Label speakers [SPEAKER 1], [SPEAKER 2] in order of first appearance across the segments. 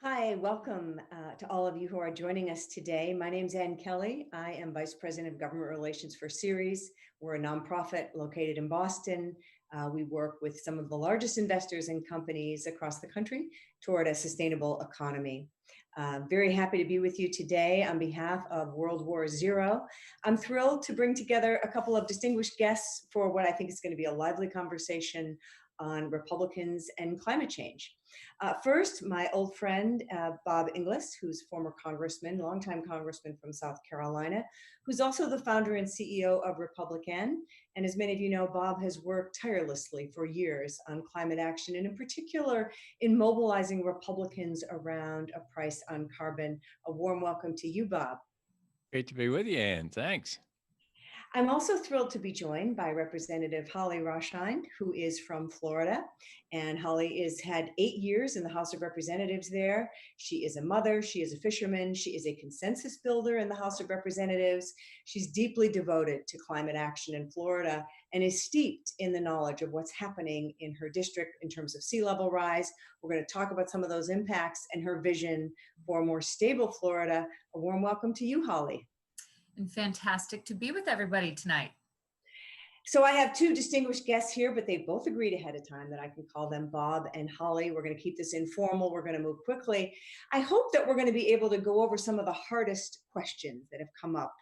[SPEAKER 1] Hi, welcome to all of you who are joining us today. My name is Ann Kelly. I am Vice President of Government Relations for Ceres. We're a nonprofit located in Boston. We work with some of the largest investors and companies across the country toward a sustainable economy. Very happy to be with you today on behalf of World War Zero. I'm thrilled to bring together a couple of distinguished guests for what I think is going to be a lively conversation on Republicans and climate change. First, my old friend, Bob Inglis, who's former congressman, longtime congressman from South Carolina, who's also the founder and CEO of Republican. And as many of you know, Bob has worked tirelessly for years on climate action, and in particular, in mobilizing Republicans around a price on carbon. A warm welcome to you, Bob.
[SPEAKER 2] Great to be with you, Ann. Thanks.
[SPEAKER 1] I'm also thrilled to be joined by Representative Holly Roshine, who is from Florida. And Holly has had 8 years in the House of Representatives there. She is a mother, she is a fisherman, she is a consensus builder in the House of Representatives. She's deeply devoted to climate action in Florida and is steeped in the knowledge of what's happening in her district in terms of sea level rise. We're going to talk about some of those impacts and her vision for a more stable Florida. A warm welcome to you, Holly.
[SPEAKER 3] And fantastic to be with everybody tonight.
[SPEAKER 1] So I have two distinguished guests here, but they both agreed ahead of time that I can call them Bob and Holly. We're going to keep this informal. We're going to move quickly. I hope that we're going to be able to go over some of the hardest questions that have come up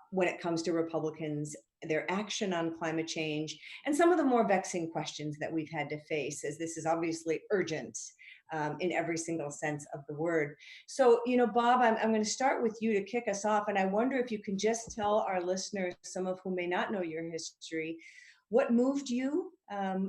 [SPEAKER 1] when it comes to Republicans, their action on climate change, and some of the more vexing questions that we've had to face, as this is obviously urgent in every single sense of the word. So, Bob, I'm going to start with you to kick us off. And I wonder if you can just tell our listeners, some of whom may not know your history, what moved you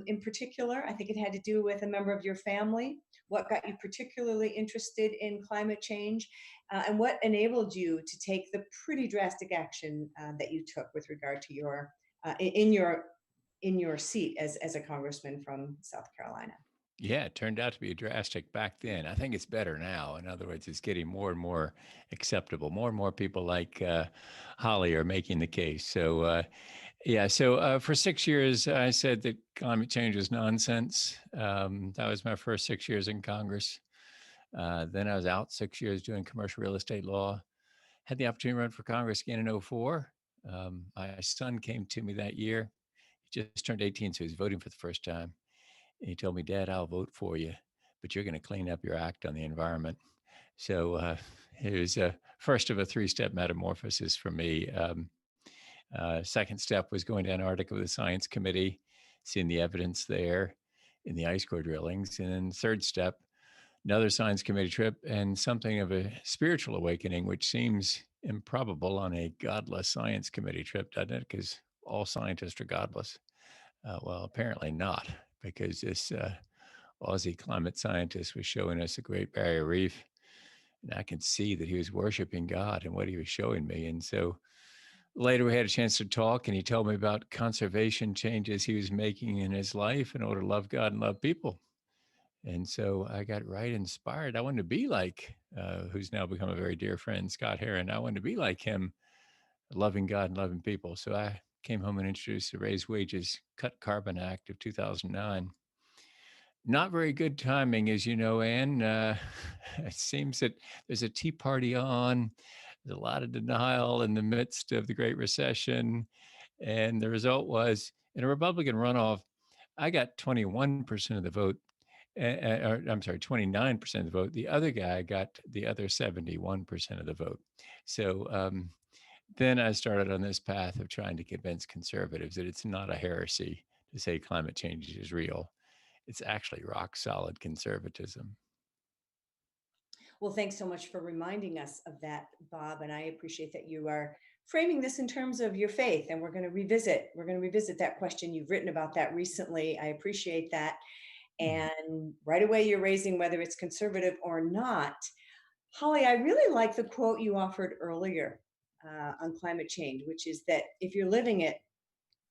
[SPEAKER 1] in particular. I think it had to do with a member of your family. What got you particularly interested in climate change, and what enabled you to take the pretty drastic action that you took with regard to your in your seat as a congressman from South Carolina?
[SPEAKER 2] Yeah, it turned out to be drastic back then. I think it's better now. In other words, it's getting more and more acceptable. More and more people like Holly are making the case. So, for 6 years, I said that climate change was nonsense. That was my first 6 years in Congress. Then I was out 6 years doing commercial real estate law. Had the opportunity to run for Congress again in 2004. My son came to me that year. He just turned 18, so he was voting for the first time. And he told me, "Dad, I'll vote for you, but you're going to clean up your act on the environment." So it was a first of a three-step metamorphosis for me. Second step was going to Antarctica with the science committee, seeing the evidence there in the ice core drillings. And then third step, another science committee trip and something of a spiritual awakening, which seems improbable on a godless science committee trip, doesn't it? Because all scientists are godless. Well, apparently not, because this Aussie climate scientist was showing us the Great Barrier Reef. And I could see that he was worshiping God and what he was showing me. And so later we had a chance to talk, and he told me about conservation changes he was making in his life in order to love God and love people. And so I got right inspired. I wanted to be like, who's now become a very dear friend, Scott Heron. I wanted to be like him, loving God and loving people. So I came home and introduced the Raise Wages, Cut Carbon Act of 2009. Not very good timing, as you know, Ann. It seems that there's a Tea Party on. There's a lot of denial in the midst of the Great Recession. And the result was, in a Republican runoff, I got 21% of the vote. I'm sorry, 29% of the vote. The other guy got the other 71% of the vote. So then I started on this path of trying to convince conservatives that it's not a heresy to say climate change is real. It's actually rock solid conservatism.
[SPEAKER 1] Well, thanks so much for reminding us of that, Bob. And I appreciate that you are framing this in terms of your faith. And we're going to revisit that question. You've written about that recently. I appreciate that. And right away, you're raising whether it's conservative or not. Holly, I really like the quote you offered earlier on climate change, which is that if you're living it,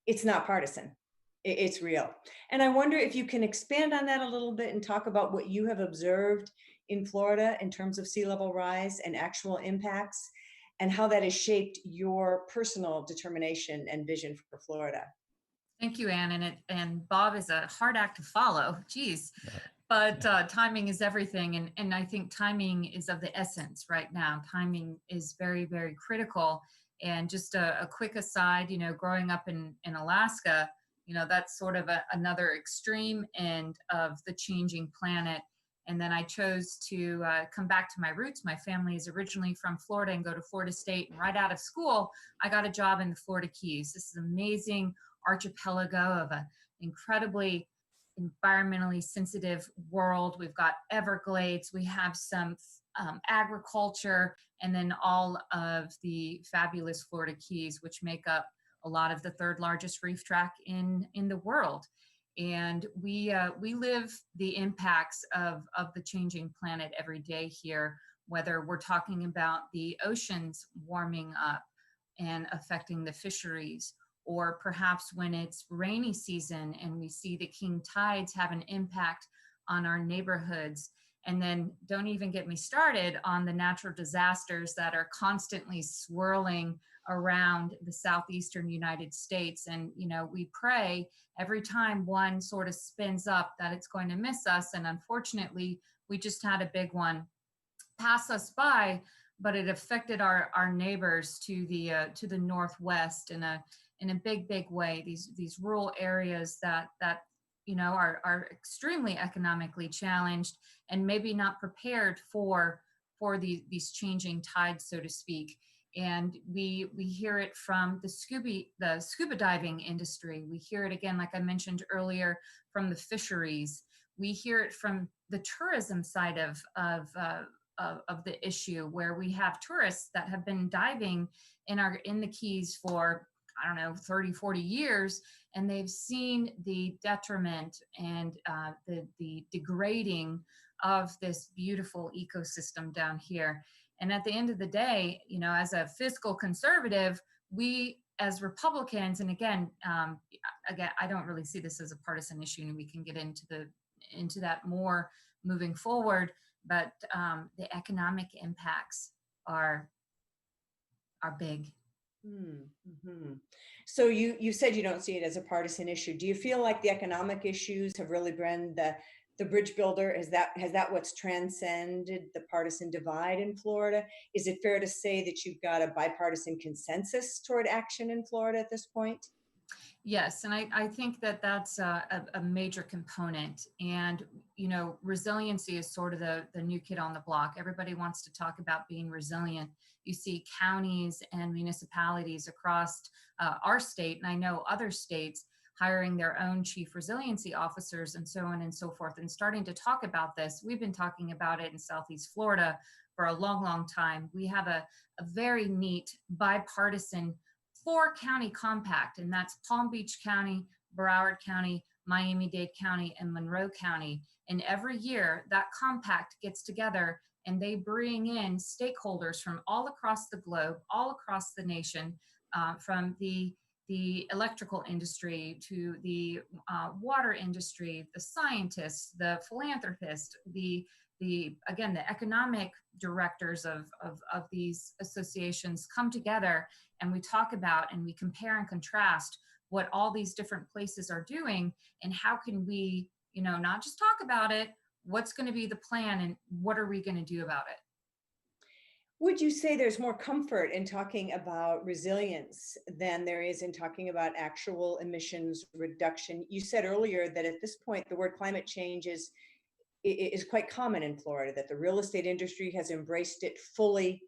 [SPEAKER 1] it's not partisan. It's real. And I wonder if you can expand on that a little bit and talk about what you have observed in Florida in terms of sea level rise and actual impacts, and how that has shaped your personal determination and vision for Florida.
[SPEAKER 3] Thank you, Ann. And Bob is a hard act to follow. Geez. But timing is everything. And I think timing is of the essence right now. Timing is very, very critical. And just a quick aside, growing up in Alaska, that's sort of another extreme end of the changing planet. And then I chose to come back to my roots. My family is originally from Florida and go to Florida State. And right out of school, I got a job in the Florida Keys. This is an amazing archipelago of an incredibly environmentally sensitive world. We've got Everglades. We have some agriculture, and then all of the fabulous Florida Keys, which make up a lot of the third largest reef tract in the world. And we live the impacts of the changing planet every day here, whether we're talking about the oceans warming up and affecting the fisheries, or perhaps when it's rainy season and we see the king tides have an impact on our neighborhoods. And then don't even get me started on the natural disasters that are constantly swirling around the southeastern United States. And, we pray every time one sort of spins up that it's going to miss us. And unfortunately, we just had a big one pass us by, but it affected our neighbors to the northwest in a big way. These rural areas that are extremely economically challenged and maybe not prepared for these changing tides, so to speak. And we hear it from the scuba diving industry. We hear it again, like I mentioned earlier, from the fisheries. We hear it from the tourism side of the issue, where we have tourists that have been diving in the Keys for, I don't know, 30, 40 years, and they've seen the detriment and the degrading of this beautiful ecosystem down here. And at the end of the day, as a fiscal conservative, we as Republicans, and again, I don't really see this as a partisan issue, and we can get into that more moving forward. But the economic impacts are big.
[SPEAKER 1] Mm-hmm. So you said you don't see it as a partisan issue. Do you feel like the economic issues have really been the bridge builder? Has that what's transcended the partisan divide in Florida? Is it fair to say that you've got a bipartisan consensus toward action in Florida at this point?
[SPEAKER 3] Yes, and I think that's a major component. And, resiliency is sort of the new kid on the block. Everybody wants to talk about being resilient. You see counties and municipalities across our state, and I know other states, hiring their own chief resiliency officers and so on and so forth, and starting to talk about this. We've been talking about it in Southeast Florida for a long, long time. We have a very neat bipartisan 4-county compact, and that's Palm Beach County, Broward County, Miami-Dade County, and Monroe County. And every year that compact gets together and they bring in stakeholders from all across the globe, all across the nation, from the electrical industry to the water industry, the scientists, the philanthropists, the economic directors of these associations come together, and we talk about and we compare and contrast what all these different places are doing, and how can we, not just talk about it, what's going to be the plan and what are we going to do about it?
[SPEAKER 1] Would you say there's more comfort in talking about resilience than there is in talking about actual emissions reduction? You said earlier that at this point, the word climate change is quite common in Florida, that the real estate industry has embraced it fully.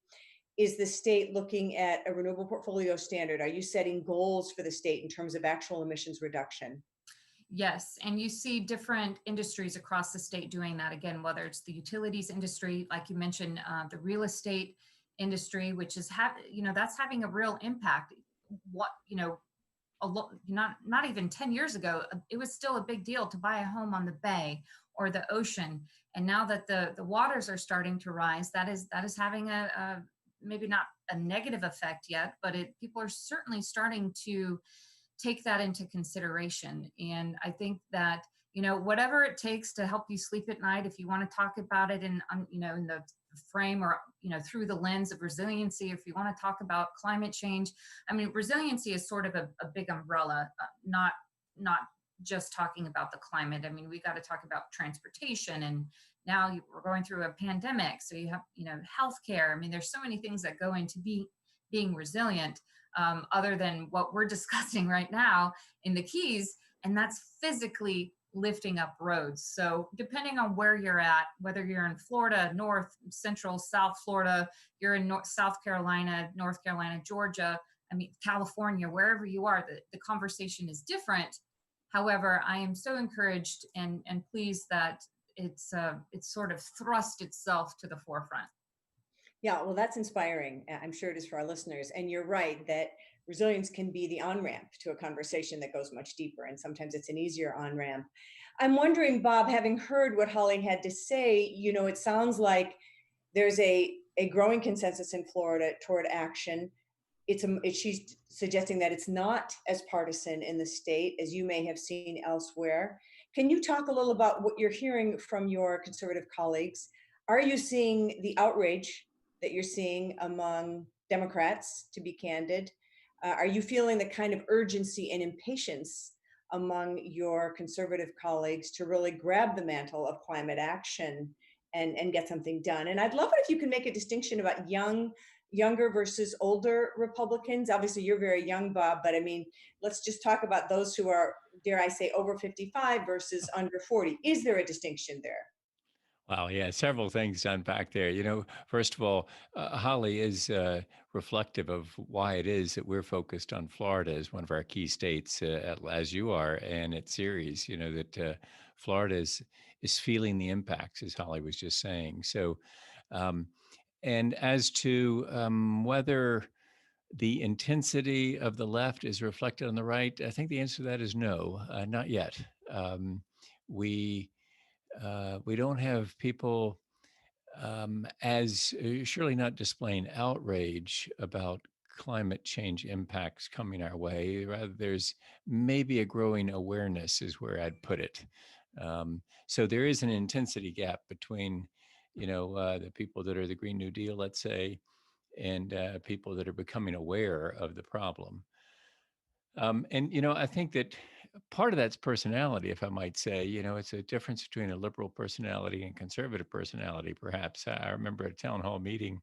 [SPEAKER 1] Is the state looking at a renewable portfolio standard? Are you setting goals for the state in terms of actual emissions reduction?
[SPEAKER 3] Yes, and you see different industries across the state doing that. Again, whether it's the utilities industry, like you mentioned, the real estate industry, which is that's having a real impact. Not even 10 years ago, it was still a big deal to buy a home on the bay or the ocean. And now that the waters are starting to rise, that is having a maybe not a negative effect yet, but people are certainly starting to take that into consideration. And I think that, whatever it takes to help you sleep at night, if you want to talk about it in the frame or, through the lens of resiliency, if you want to talk about climate change, I mean, resiliency is sort of a big umbrella, not just talking about the climate. I mean, we got to talk about transportation, and now we're going through a pandemic. So you have, healthcare. I mean, there's so many things that go into being resilient, other than what we're discussing right now in the Keys, and that's physically lifting up roads. So depending on where you're at, whether you're in Florida, North, Central, South Florida, you're in South Carolina, North Carolina, Georgia, I mean, California, wherever you are, the conversation is different. However, I am so encouraged and pleased that it's sort of thrust itself to the forefront.
[SPEAKER 1] Yeah, well, that's inspiring. I'm sure it is for our listeners. And you're right that resilience can be the on ramp to a conversation that goes much deeper. And sometimes it's an easier on ramp. I'm wondering, Bob, having heard what Holly had to say, it sounds like there's a growing consensus in Florida toward action. She's suggesting that it's not as partisan in the state as you may have seen elsewhere. Can you talk a little about what you're hearing from your conservative colleagues? Are you seeing the outrage that you're seeing among Democrats, to be candid? Are you feeling the kind of urgency and impatience among your conservative colleagues to really grab the mantle of climate action and get something done? And I'd love it if you can make a distinction about younger versus older Republicans. Obviously, you're very young, Bob, but I mean, let's just talk about those who are, dare I say, over 55 versus under 40. Is there a distinction there?
[SPEAKER 2] Wow, yeah, several things to unpack there. First of all, Holly is reflective of why it is that we're focused on Florida as one of our key states, as you are, and at Ceres. That Florida is feeling the impacts, as Holly was just saying. So, um, and as to whether the intensity of the left is reflected on the right, I think the answer to that is no, not yet. We we don't have people as surely not displaying outrage about climate change impacts coming our way. Rather, there's maybe a growing awareness, is where I'd put it. So there is an intensity gap between, the people that are the Green New Deal, let's say, and people that are becoming aware of the problem. And I think that part of that's personality, if I might say. It's a difference between a liberal personality and conservative personality, perhaps. I remember at a town hall meeting,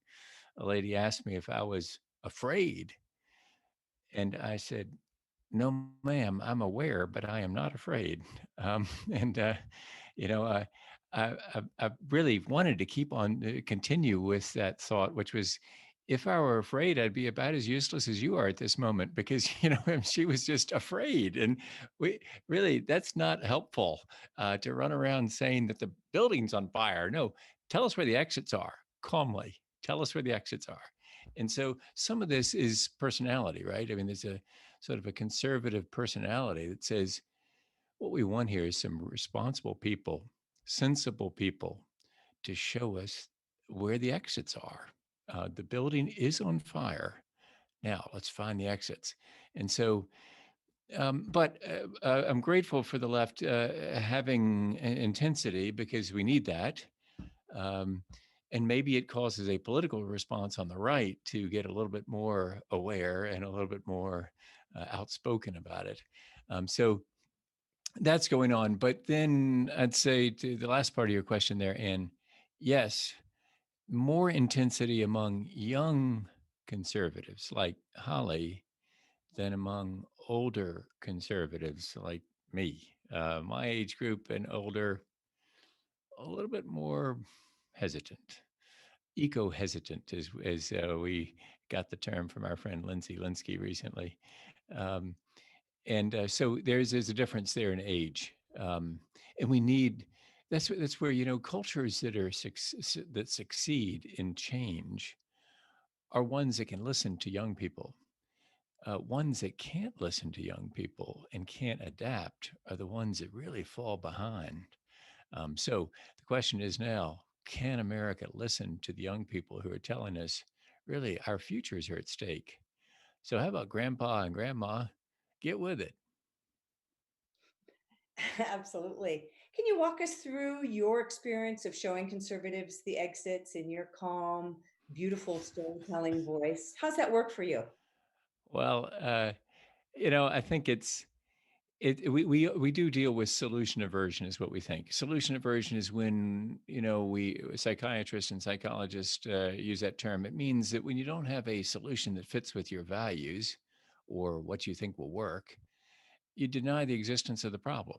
[SPEAKER 2] a lady asked me if I was afraid. And I said, no, ma'am, I'm aware, but I am not afraid. And, you know, I really wanted to keep on, continue with that thought, which was, if I were afraid, I'd be about as useless as you are at this moment, because, she was just afraid. And we really, that's not helpful, to run around saying that the building's on fire. No, tell us where the exits are calmly. Tell us where the exits are. And so some of this is personality, right? I mean, there's a sort of a conservative personality that says, what we want here is some responsible people, sensible people, to show us where the exits are. The building is on fire. Now let's find the exits. And so, but I'm grateful for the left having intensity, because we need that. Um, and maybe it causes a political response on the right to get a little bit more aware and a little bit more outspoken about it. So that's going on. But then I'd say, to the last part of your question there, Ann, yes, more intensity among young conservatives like Holly than among older conservatives like me. My age group and older, a little bit more hesitant, eco-hesitant, as we got the term from our friend Lindsay Linsky recently. Um, and so there's a difference there in age, and we need, that's where, cultures that are that succeed in change are ones that can listen to young people. Ones that can't listen to young people and can't adapt are the ones that really fall behind. So the question is now, can America listen to the young people who are telling us, really, our futures are at stake? So how about grandpa and grandma? Get with it.
[SPEAKER 1] Absolutely. Can you walk us through your experience of showing conservatives the exits in your calm, beautiful storytelling voice? How's that work for you?
[SPEAKER 2] Well, I think We do deal with solution aversion is what we think. Solution aversion is when, we psychiatrists and psychologists use that term. It means that when you don't have a solution that fits with your values or what you think will work, you deny the existence of the problem.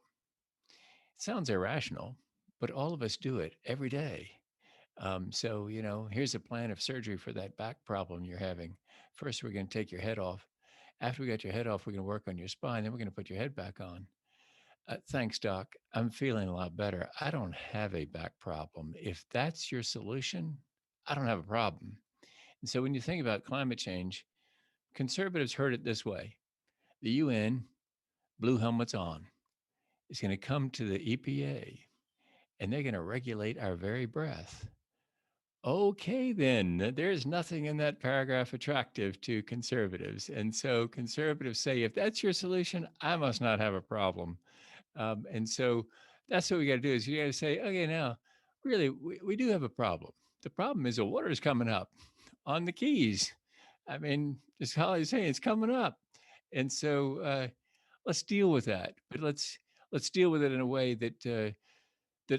[SPEAKER 2] It sounds irrational, but all of us do it every day. So, here's a plan of surgery for that back problem you're having. First, we're going to take your head off. After we got your head off, we're going to work on your spine. Then we're going to put your head back on. Thanks, doc. I'm feeling a lot better. I don't have a back problem. If that's your solution, I don't have a problem. And so when you think about climate change, conservatives heard it this way: the UN, blue helmets on, is going to come to the EPA and they're going to regulate our very breath. Okay, then there's nothing in that paragraph attractive to conservatives. And so conservatives say, if that's your solution, I must not have a problem. And so that's what we got to do is you got to say, okay, now, really, we do have a problem. The problem is the water is coming up on the Keys. I mean, as Holly's saying, it's coming up. And so let's deal with that. But let's deal with it in a way that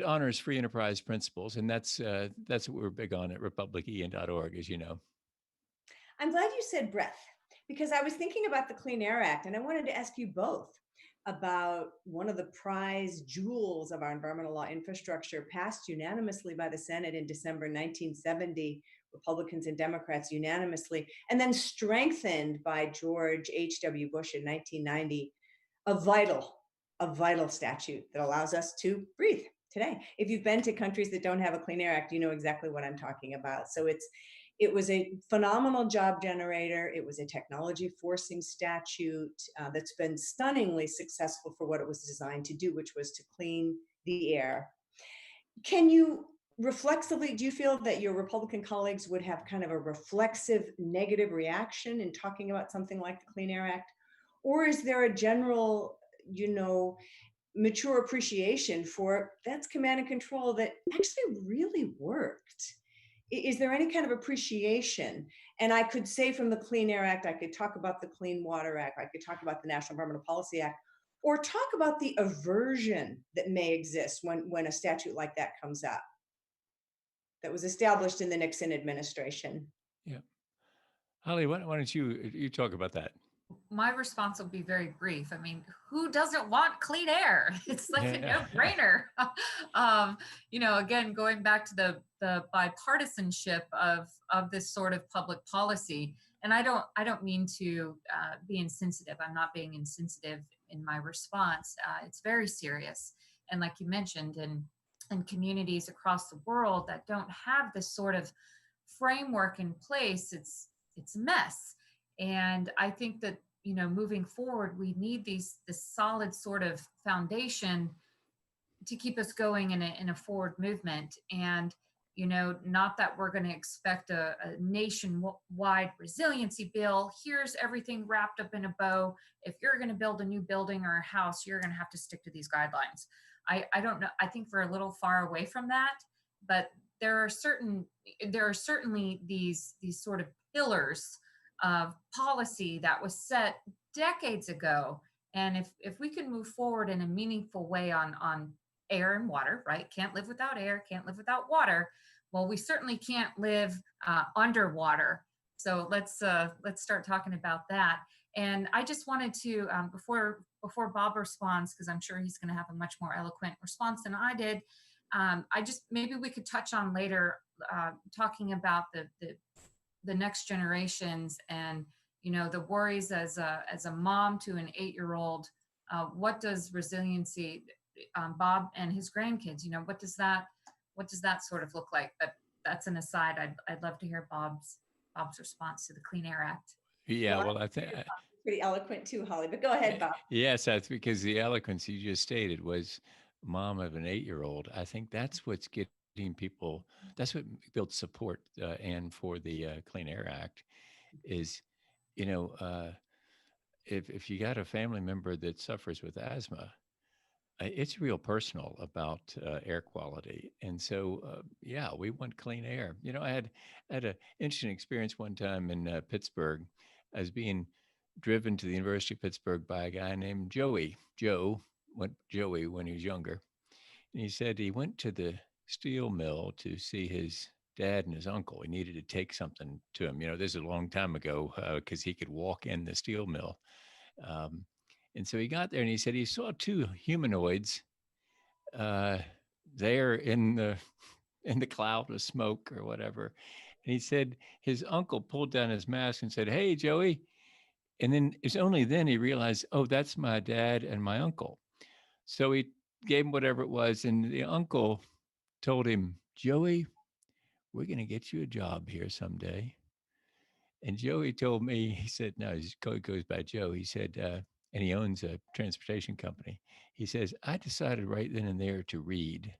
[SPEAKER 2] honors free enterprise principles. And that's what we're big on at republican.org, as you know.
[SPEAKER 1] I'm glad you said breath, because I was thinking about the Clean Air Act, and I wanted to ask you both about one of the prize jewels of our environmental law infrastructure, passed unanimously by the Senate in December 1970, Republicans and Democrats unanimously, and then strengthened by George H.W. Bush in 1990, a vital statute that allows us to breathe today. If you've been to countries that don't have a Clean Air Act, you know exactly what I'm talking about. So it was a phenomenal job generator. It was a technology forcing statute that's been stunningly successful for what it was designed to do, which was to clean the air. Can you reflexively, do you feel that your Republican colleagues would have kind of a reflexive negative reaction in talking about something like the Clean Air Act? Or is there a general, mature appreciation for that's command and control that actually really worked? Is there any kind of appreciation? And I could say from the Clean Air Act, I could talk about the Clean Water Act, I could talk about the National Environmental Policy Act, or talk about the aversion that may exist when a statute like that comes up that was established in the Nixon administration.
[SPEAKER 2] Yeah. Holly, why don't you talk about that?
[SPEAKER 3] My response will be very brief. I mean, who doesn't want clean air? It's like a no-brainer. Again, going back to the bipartisanship of this sort of public policy, and I don't mean to be insensitive. I'm not being insensitive in my response. It's very serious, and like you mentioned, in communities across the world that don't have this sort of framework in place, it's a mess. And I think that, moving forward, we need this solid sort of foundation to keep us going in a forward movement. And, not that we're going to expect a nationwide resiliency bill. Here's everything wrapped up in a bow. If you're going to build a new building or a house, you're going to have to stick to these guidelines. I don't know. I think we're a little far away from that, but there are certainly these sort of pillars of policy that was set decades ago. And if we can move forward in a meaningful way on air and water, right? Can't live without air, can't live without water. Well, we certainly can't live underwater. So let's start talking about that. And I just wanted to, before Bob responds, because I'm sure he's going to have a much more eloquent response than I did, maybe we could touch on later, talking about the next generations and the worries as a mom to an 8-year-old. What does resiliency, Bob and his grandkids, what does that sort of look like? But that's an aside. I'd love to hear Bob's response to the Clean Air Act.
[SPEAKER 2] Yeah, well, I think
[SPEAKER 1] pretty eloquent too, Holly, but go ahead, Bob.
[SPEAKER 2] yes, that's because the eloquence you just stated was mom of an 8-year-old. I think that's what's getting people. That's what builds support and for the Clean Air Act is, if you got a family member that suffers with asthma, it's real personal about air quality. And so, yeah, we want clean air. I had an interesting experience one time in Pittsburgh. I was being driven to the University of Pittsburgh by a guy named Joey. Joey when he was younger. And he said he went to the steel mill to see his dad and his uncle. He needed to take something to him. This is a long time ago because he could walk in the steel mill. Um, and so he got there and he said he saw two humanoids uh, there in the cloud of smoke or whatever. And he said his uncle pulled down his mask and said, "Hey, Joey." And then it's only then he realized, oh, that's my dad and my uncle. So he gave him whatever it was. And the uncle told him, "Joey, we're going to get you a job here someday." And Joey told me, he said, no, he goes by Joe. He said, and he owns a transportation company. He says, "I decided right then and there to read."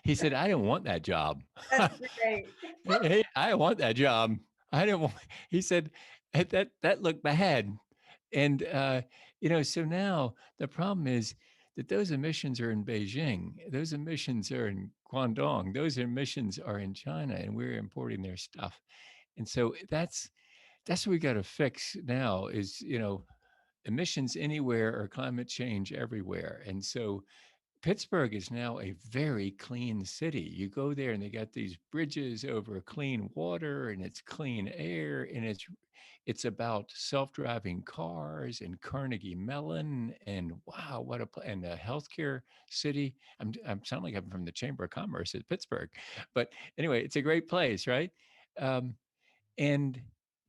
[SPEAKER 2] He said, "I didn't want that job."
[SPEAKER 1] That's great.
[SPEAKER 2] Hey, I want that job. I didn't want, he said, that looked bad. And, so now the problem is that those emissions are in Beijing, those emissions are in Guangdong, those emissions are in China, and we're importing their stuff. And so that's what we got to fix now is, emissions anywhere or climate change everywhere. And so Pittsburgh is now a very clean city. You go there and they got these bridges over clean water and it's clean air and it's about self-driving cars and Carnegie Mellon and wow, and a healthcare city. I'm sound like I'm from the Chamber of Commerce at Pittsburgh, but anyway, it's a great place, right? Um, and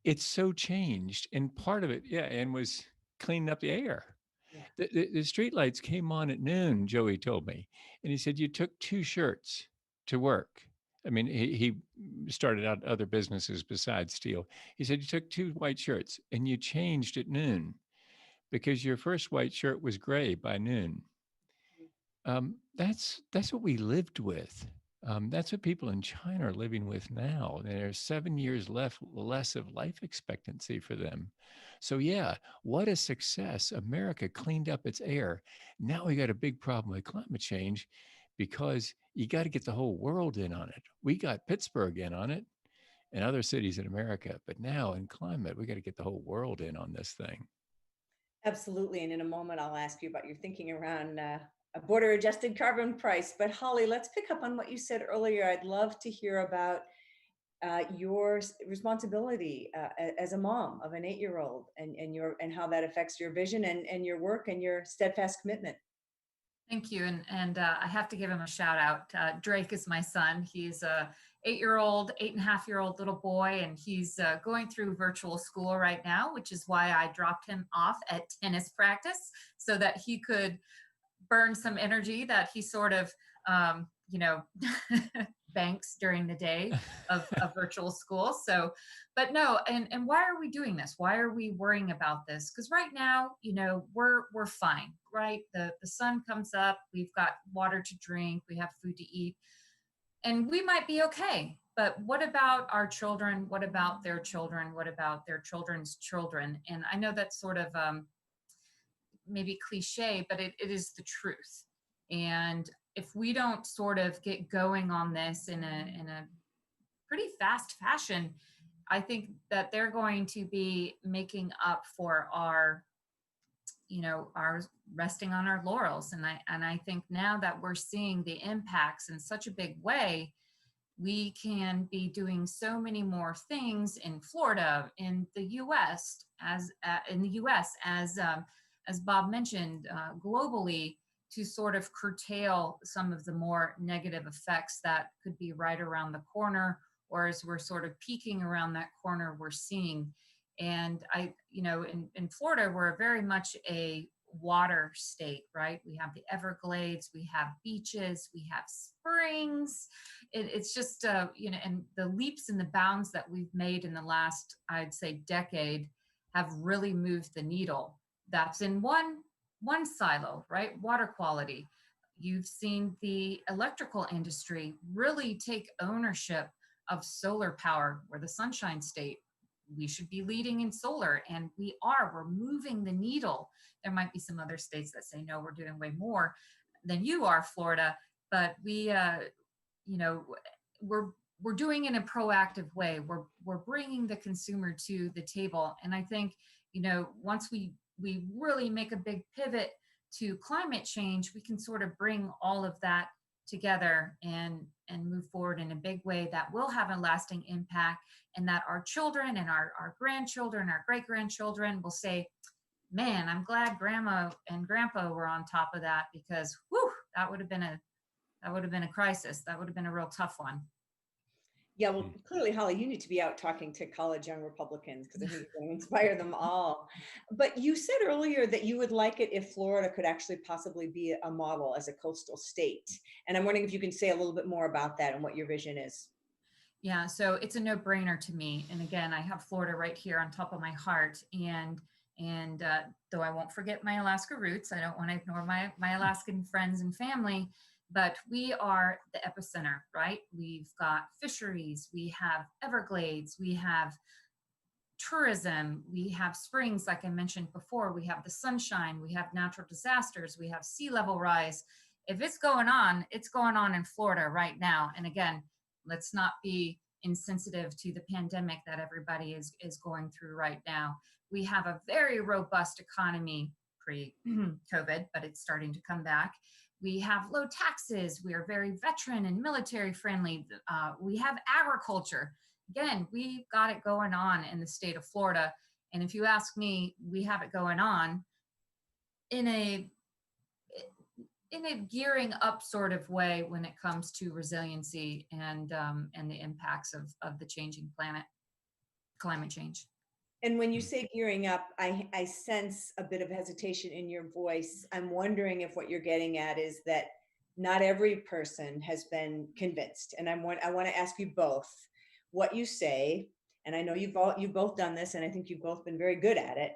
[SPEAKER 2] it's so changed, and part of it, yeah, and was cleaning up the air.
[SPEAKER 1] Yeah.
[SPEAKER 2] The streetlights came on at noon, Joey told me. And he said, you took two shirts to work. I mean, he started out other businesses besides steel. He said, you took two white shirts and you changed at noon because your first white shirt was gray by noon. That's what we lived with. That's what people in China are living with now. There's 7 years less of life expectancy for them. So yeah, what a success! America cleaned up its air. Now we got a big problem with climate change because you got to get the whole world in on it. We got Pittsburgh in on it and other cities in America, but now in climate, we got to get the whole world in on this thing.
[SPEAKER 1] Absolutely. And in a moment, I'll ask you about your thinking around a border adjusted carbon price. But Holly, let's pick up on what you said earlier. I'd love to hear about your responsibility as a mom of an 8-year-old and how that affects your vision and your work and your steadfast commitment.
[SPEAKER 3] Thank you. And I have to give him a shout out. Drake is my son. He's a 8-year-old, 8.5-year-old little boy, and he's going through virtual school right now, which is why I dropped him off at tennis practice so that he could burn some energy that he sort of, banks during the day of virtual school. So, but no, and why are we doing this? Why are we worrying about this? Because right now, we're fine, right? The sun comes up, we've got water to drink, we have food to eat, and we might be okay. But what about our children? What about their children? What about their children's children? And I know that's sort of maybe cliche, but it is the truth. And if we don't sort of get going on this in a pretty fast fashion, I think that they're going to be making up for our resting on our laurels. And I think now that we're seeing the impacts in such a big way, we can be doing so many more things in Florida, in the U.S. As Bob mentioned, globally, to sort of curtail some of the more negative effects that could be right around the corner, or as we're sort of peeking around that corner, we're seeing. And in Florida, we're very much a water state, right? We have the Everglades, we have beaches, we have springs. It's just, and the leaps and the bounds that we've made in the last, I'd say, decade have really moved the needle. That's in one silo, right? Water quality. You've seen the electrical industry really take ownership of solar power. We're the Sunshine State. We should be leading in solar, and we're moving the needle. There might be some other states that say, no, we're doing way more than you are, Florida, but we're we're doing in a proactive way. We're bringing the consumer to the table. And I think, once we really make a big pivot to climate change, we can sort of bring all of that together and move forward in a big way that will have a lasting impact, and that our children and our grandchildren, our great-grandchildren will say, man, I'm glad grandma and grandpa were on top of that, because whew, that would have been a crisis. That would have been a real tough one.
[SPEAKER 1] Yeah, well, clearly, Holly, you need to be out talking to college young Republicans, because I think you're going to inspire them all. But you said earlier that you would like it if Florida could actually possibly be a model as a coastal state. And I'm wondering if you can say a little bit more about that and what your vision is.
[SPEAKER 3] Yeah, so it's a no-brainer to me. And again, I have Florida right here on top of my heart. And though I won't forget my Alaska roots, I don't want to ignore my Alaskan friends and family. But we are the epicenter, right? We've got fisheries, we have Everglades, we have tourism, we have springs, like I mentioned before, we have the sunshine, we have natural disasters, we have sea level rise. If it's going on in Florida right now. And again, let's not be insensitive to the pandemic that everybody is going through right now. We have a very robust economy pre-COVID, but it's starting to come back. We have low taxes. We are very veteran and military friendly. We have agriculture. Again, we've got it going on in the state of Florida. And if you ask me, we have it going on in a gearing up sort of way when it comes to resiliency and the impacts of the changing planet, climate change.
[SPEAKER 1] And when you say gearing up, I sense a bit of hesitation in your voice. I'm wondering if what you're getting at is that not every person has been convinced. And I want to ask you both what you say. And I know you've both done this, and I think you've both been very good at it.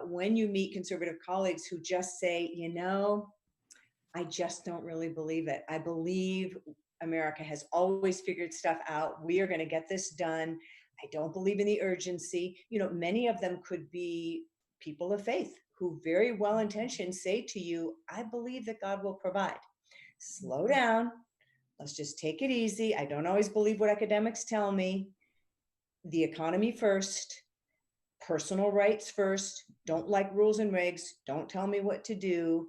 [SPEAKER 1] When you meet conservative colleagues who just say, I just don't really believe it. I believe America has always figured stuff out. We are going to get this done. I don't believe in the urgency. Many of them could be people of faith who very well-intentioned say to you, I believe that God will provide. Slow down. Let's just take it easy. I don't always believe what academics tell me. The economy first, personal rights first. Don't like rules and regs. Don't tell me what to do.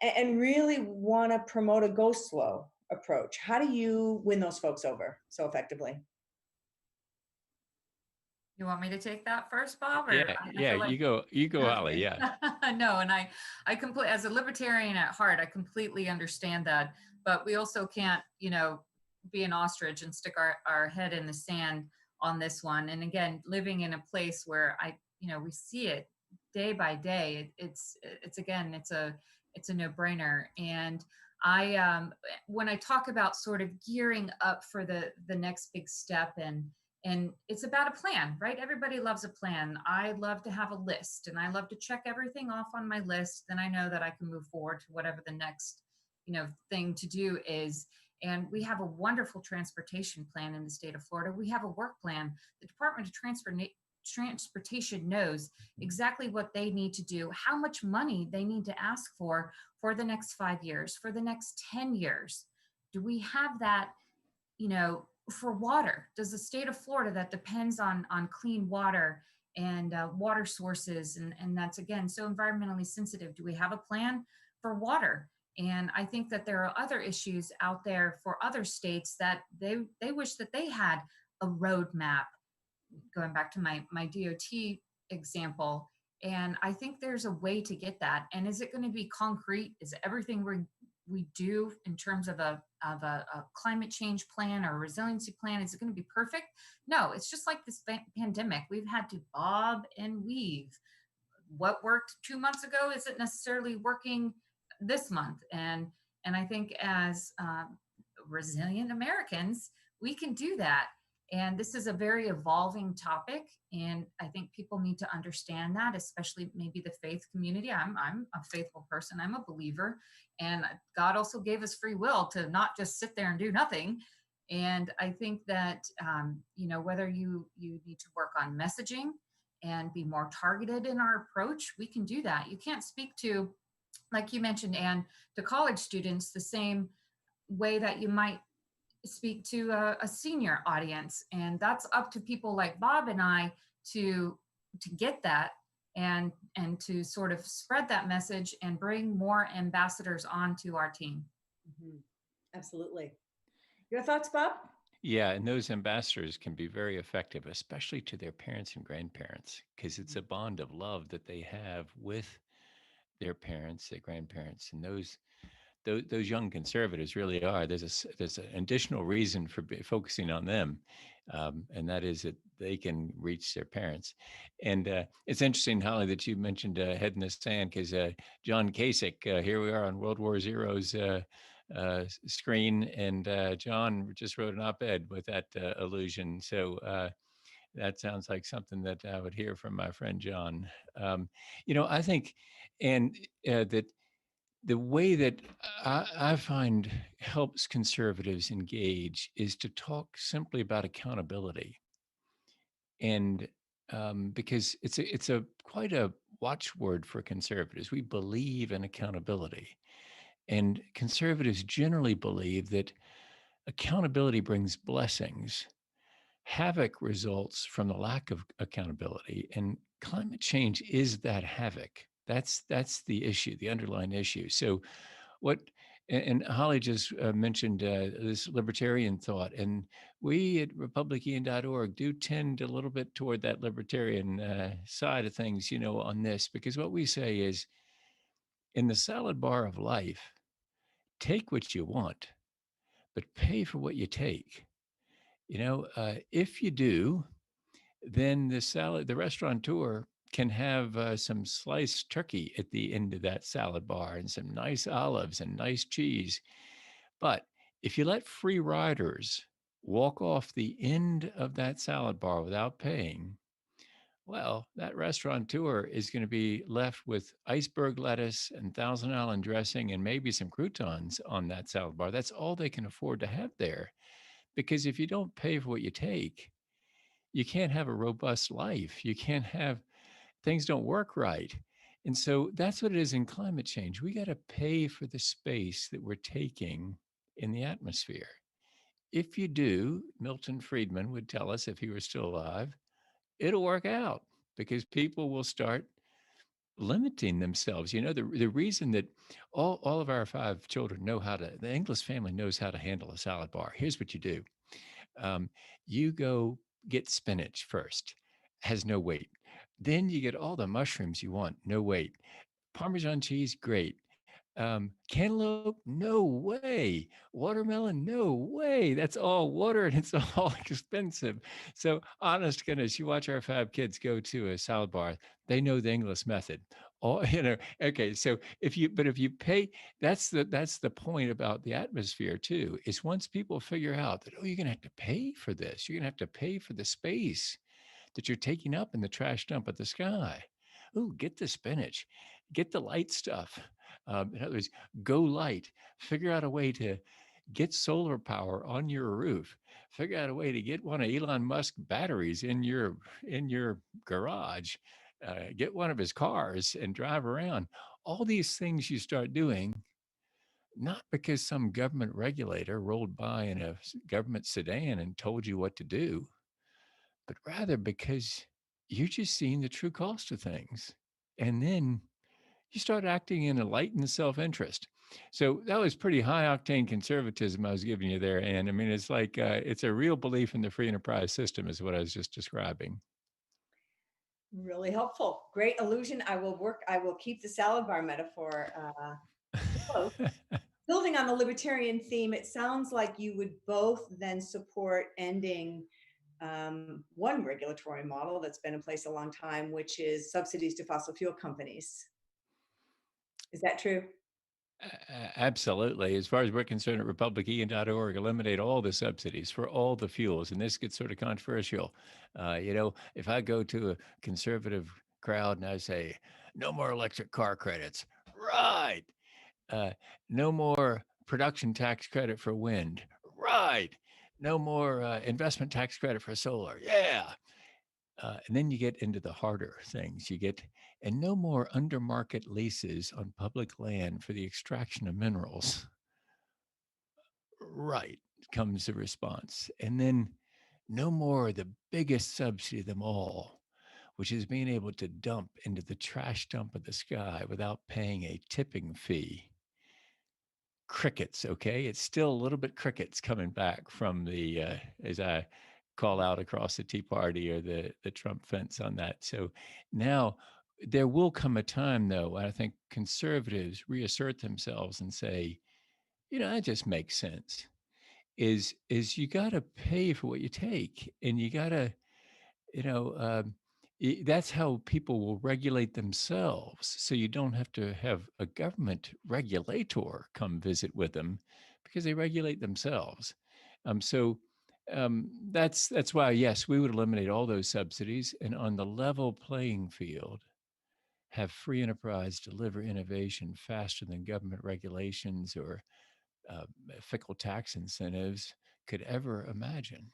[SPEAKER 1] And really want to promote a go slow approach. How do you win those folks over so effectively?
[SPEAKER 3] You want me to take that first, Bob? Or
[SPEAKER 2] Yeah, you go, Holly. Yeah.
[SPEAKER 3] No, and I completely, as a libertarian at heart, I completely understand that. But we also can't, be an ostrich and stick our head in the sand on this one. And again, living in a place where we see it day by day, it's a no-brainer. And when I talk about sort of gearing up for the next big step, and it's about a plan, right? Everybody loves a plan. I love to have a list, and I love to check everything off on my list. Then I know that I can move forward to whatever the next, thing to do is. And we have a wonderful transportation plan in the state of Florida. We have a work plan. The Department of Transportation knows exactly what they need to do, how much money they need to ask for the next 5 years, for the next 10 years. Do we have that, for water? Does the state of Florida that depends on clean water and water sources, and that's, again, so environmentally sensitive, do we have a plan for water? And I think that there are other issues out there for other states that they wish that they had a roadmap, going back to my DOT example. And I think there's a way to get that. And is it going to be concrete? Is everything we do in terms of a climate change plan or a resiliency plan, is it going to be perfect? No, it's just like this pandemic. We've had to bob and weave. What worked 2 months ago isn't necessarily working this month. And I think as resilient Americans, we can do that. And this is a very evolving topic. And I think people need to understand that, especially maybe the faith community. I'm a faithful person. I'm a believer. And God also gave us free will to not just sit there and do nothing. And I think that, whether you need to work on messaging and be more targeted in our approach, we can do that. You can't speak to, like you mentioned, Anne, to college students the same way that you might speak to a senior audience, and that's up to people like Bob and I to get that and to sort of spread that message and bring more ambassadors onto our team.
[SPEAKER 1] Mhm. Absolutely. Your thoughts, Bob?
[SPEAKER 2] Yeah, and those ambassadors can be very effective, especially to their parents and grandparents, because it's a bond of love that they have with their parents, their grandparents, and those young conservatives really are. There's an additional reason for focusing on them, and that is that they can reach their parents. And it's interesting, Holly, that you mentioned head in the sand, because John Kasich, here we are on World War Zero's screen, and John just wrote an op-ed with that allusion. So that sounds like something that I would hear from my friend John. I think, and that the way that I find helps conservatives engage is to talk simply about accountability, and because it's a quite a watchword for conservatives. We believe in accountability, and conservatives generally believe that accountability brings blessings. Havoc results from the lack of accountability, and climate change is that havoc. That's the issue, the underlying issue. So what and Holly just mentioned this libertarian thought, and we at republican.org do tend a little bit toward that libertarian side of things, on this, because what we say is, in the salad bar of life, take what you want, but pay for what you take. If you do, then the restaurateur can have some sliced turkey at the end of that salad bar and some nice olives and nice cheese. But if you let free riders walk off the end of that salad bar without paying, well, that restaurateur is going to be left with iceberg lettuce and Thousand Island dressing and maybe some croutons on that salad bar. That's all they can afford to have there. Because if you don't pay for what you take, you can't have a robust life. You can't have things don't work right. And so that's what it is in climate change. We got to pay for the space that we're taking in the atmosphere. If you do, Milton Friedman would tell us, if he were still alive, it'll work out because people will start limiting themselves. The reason that all of our 5 children the English family knows how to handle a salad bar. Here's what you do. You go get spinach first, has no weight. Then you get all the mushrooms you want, no weight. Parmesan cheese, great. Cantaloupe, no way. Watermelon, no way. That's all water and it's all expensive. So, honest goodness, you watch our 5 kids go to a salad bar, they know the English method. Okay. So if you pay, that's the point about the atmosphere too. Is once people figure out that, oh, you're gonna have to pay for this, you're gonna have to pay for the space that you're taking up in the trash dump of the sky. Oh, get the spinach, get the light stuff. In other words, go light. Figure out a way to get solar power on your roof. Figure out a way to get one of Elon Musk's batteries in your garage. Get one of his cars and drive around. All these things you start doing, not because some government regulator rolled by in a government sedan and told you what to do, but rather because you're just seeing the true cost of things. And then you start acting in enlightened self-interest. So that was pretty high octane conservatism I was giving you there. And I mean, it's like, it's a real belief in the free enterprise system is what I was just describing.
[SPEAKER 1] Really helpful. Great illusion. I will keep the salad bar metaphor close. Building on the libertarian theme, it sounds like you would both then support ending one regulatory model that's been in place a long time, which is subsidies to fossil fuel companies. Is that true?
[SPEAKER 2] Absolutely. As far as we're concerned at republican.org, eliminate all the subsidies for all the fuels. And this gets sort of controversial. If I go to a conservative crowd and I say, no more electric car credits, right? Uh, no more production tax credit for wind, right? No more investment tax credit for solar, yeah. And then you get into the harder things. And no more under market leases on public land for the extraction of minerals. Right. comes the response. And then no more the biggest subsidy of them all, which is being able to dump into the trash dump of the sky without paying a tipping fee. Crickets, okay? It's still a little bit crickets coming back from the, as I call out across the Tea Party or the Trump fence on that. So now there will come a time, though, when I think conservatives reassert themselves and say, that just makes sense. Is you got to pay for what you take, and you got to, you know, that's how people will regulate themselves. So you don't have to have a government regulator come visit with them because they regulate themselves. That's why, yes, we would eliminate all those subsidies and on the level playing field, have free enterprise deliver innovation faster than government regulations or uh, fickle tax incentives could ever imagine.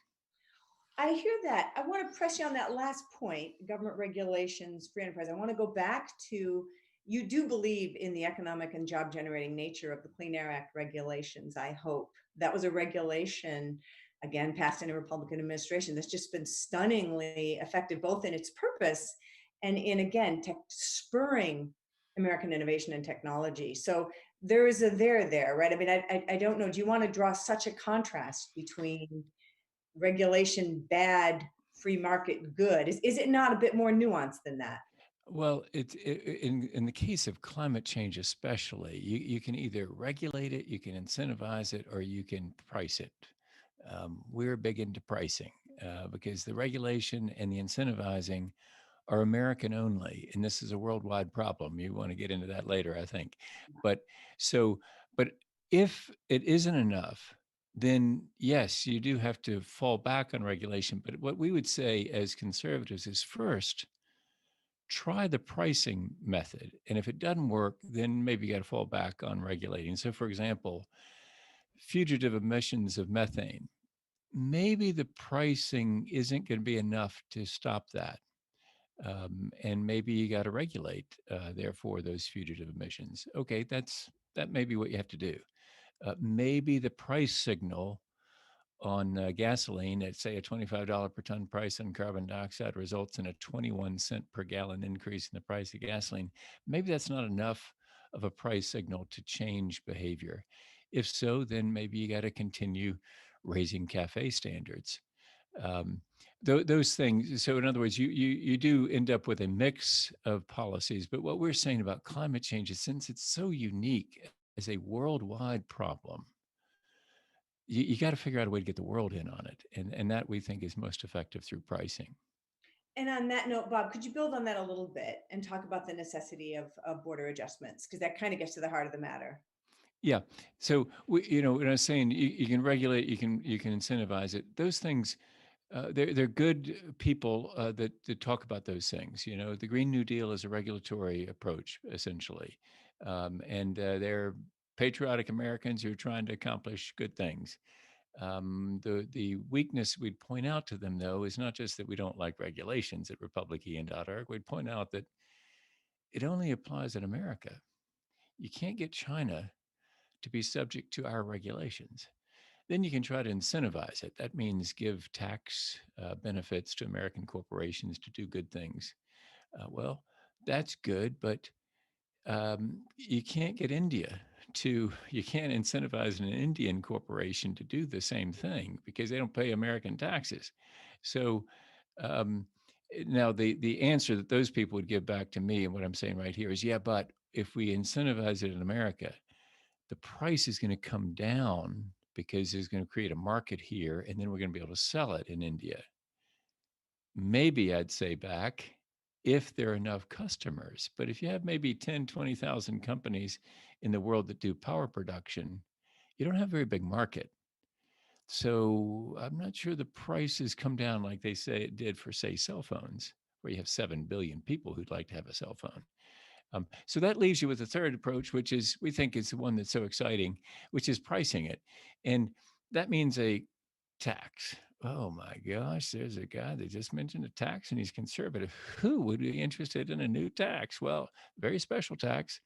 [SPEAKER 1] I hear that. I want to press you on that last point, government regulations, free enterprise. I want to go back to, you do believe in the economic and job generating nature of the Clean Air Act regulations, I hope. That was a regulation, again, passed in a Republican administration that's just been stunningly effective, both in its purpose and in, again, spurring American innovation and technology. So there is a there, right? I mean, I don't know. Do you want to draw such a contrast between regulation bad, free market good? Is it not a bit more nuanced than that?
[SPEAKER 2] Well, in the case of climate change, especially, you can either regulate it, you can incentivize it, or you can price it. We're big into pricing because the regulation and the incentivizing are American only, and this is a worldwide problem. You want to get into that later, I think. But so, but if it isn't enough, then yes, you do have to fall back on regulation. But what we would say as conservatives is first, try the pricing method. And if it doesn't work, then maybe you got to fall back on regulating. So, for example, fugitive emissions of methane, maybe the pricing isn't going to be enough to stop that. And maybe you got to regulate, therefore, those fugitive emissions. Okay, that may be what you have to do. Maybe the price signal on gasoline at, say, a $25 per ton price on carbon dioxide results in a 21 cent per gallon increase in the price of gasoline. Maybe that's not enough of a price signal to change behavior. If so, then maybe you got to continue raising cafe standards. Um, those things. So, in other words, you do end up with a mix of policies. But what we're saying about climate change is, since it's so unique as a worldwide problem, you got to figure out a way to get the world in on it. And that we think is most effective through pricing.
[SPEAKER 1] And on that note, Bob, could you build on that a little bit and talk about the necessity of border adjustments? Because that kind of gets to the heart of the matter.
[SPEAKER 2] Yeah. So when I was saying you can regulate, you can incentivize it. Those things, they're good people that talk about those things. The Green New Deal is a regulatory approach essentially, and they're patriotic Americans who are trying to accomplish good things. The weakness we'd point out to them, though, is not just that we don't like regulations at republican.org. We'd point out that it only applies in America. You can't get China to be subject to our regulations. Then you can try to incentivize it. That means give tax benefits to American corporations to do good things. Well, that's good, but you can't get you can't incentivize an Indian corporation to do the same thing because they don't pay American taxes. So um, now the answer that those people would give back to me, and what I'm saying right here is, yeah, but if we incentivize it in America, the price is going to come down because it's going to create a market here, and then we're going to be able to sell it in India. Maybe I'd say back, if there are enough customers. But if you have maybe 10, 20,000 companies in the world that do power production, you don't have a very big market. So I'm not sure the prices come down like they say it did for, say, cell phones, where you have 7 billion people who'd like to have a cell phone. So that leaves you with a third approach, which is, we think, is the one that's so exciting, which is pricing it. And that means a tax. Oh my gosh, there's a guy that just mentioned a tax and he's conservative. Who would be interested in a new tax? Well, very special tax.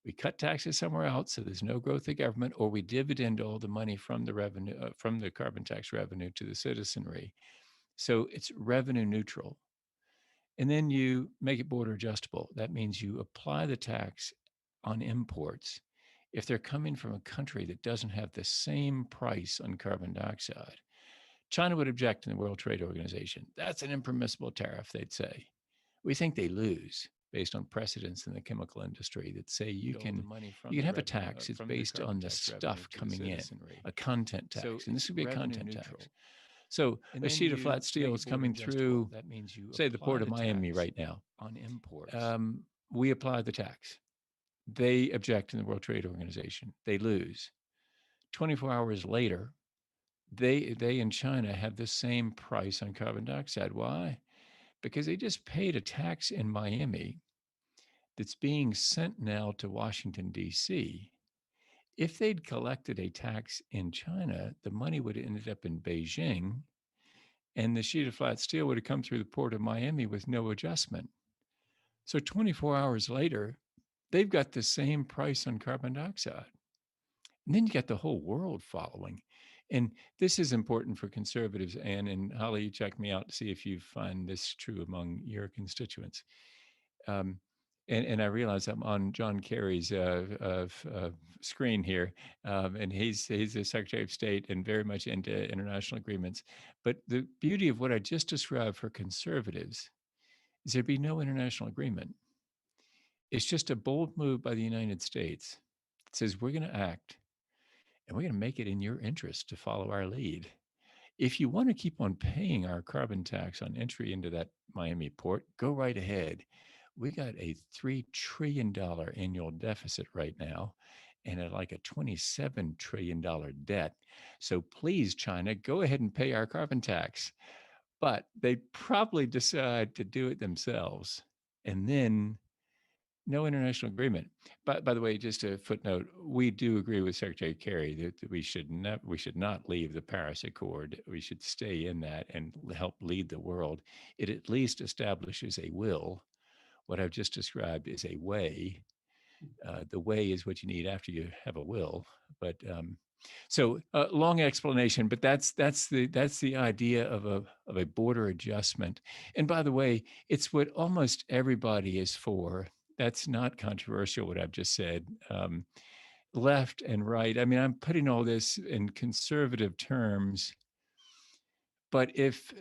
[SPEAKER 2] We cut taxes somewhere else, so there's no growth of government, or we dividend all the money from the revenue, from the carbon tax revenue to the citizenry. So it's revenue neutral. And then you make it border adjustable. That means you apply the tax on imports if they're coming from a country that doesn't have the same price on carbon dioxide. China would object in the World Trade Organization. That's an impermissible tariff, they'd say. We think they lose based on precedents in the chemical industry that say you can have a tax. It's based on the stuff coming in, a content tax, and this would be a content tax. So a sheet of flat steel is coming through, say, the port of Miami right now. On imports, we apply the tax. They object in the World Trade Organization. They lose. 24 hours later, they in China have the same price on carbon dioxide. Why? Because they just paid a tax in Miami that's being sent now to Washington, D.C. If they'd collected a tax in China, the money would have ended up in Beijing, and the sheet of flat steel would have come through the port of Miami with no adjustment. So 24 hours later, they've got the same price on carbon dioxide. And then you got the whole world following. And this is important for conservatives. And Holly, you check me out to see if you find this true among your constituents. And I realize I'm on John Kerry's screen here, and he's the Secretary of State and very much into international agreements. But the beauty of what I just described for conservatives is there'd be no international agreement. It's just a bold move by the United States that says we're going to act, and we're going to make it in your interest to follow our lead. If you want to keep on paying our carbon tax on entry into that Miami port, go right ahead. We got a $3 trillion annual deficit right now and like a $27 trillion debt. So please, China, go ahead and pay our carbon tax. But they probably decide to do it themselves. And then no international agreement. But by the way, just a footnote, we do agree with Secretary Kerry that we should not leave the Paris Accord. We should stay in that and help lead the world. It at least establishes a will. What I've just described is a way. The way is what you need after you have a will. But so long explanation, but that's the idea of a border adjustment. And by the way, it's what almost everybody is for. That's not controversial, what I've just said. Left and right. I mean, I'm putting all this in conservative terms. But if